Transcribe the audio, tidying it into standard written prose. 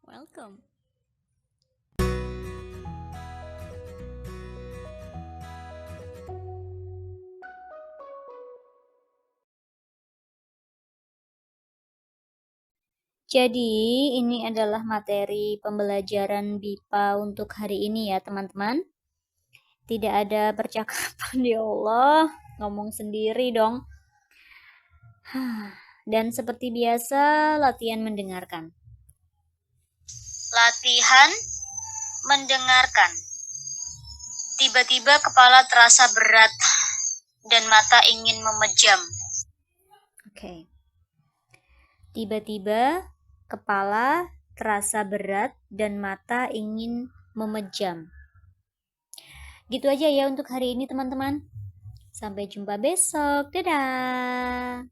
Welcome. Jadi, ini adalah materi pembelajaran BIPA untuk hari ini ya, teman-teman. Tidak ada percakapan, ya Allah. Ngomong sendiri dong. Dan seperti biasa, latihan mendengarkan. Latihan mendengarkan. Tiba-tiba kepala terasa berat dan mata ingin memejam. Oke. Tiba-tiba kepala terasa berat dan mata ingin memejam. Gitu aja ya untuk hari ini, teman-teman. Sampai jumpa besok. Dadah.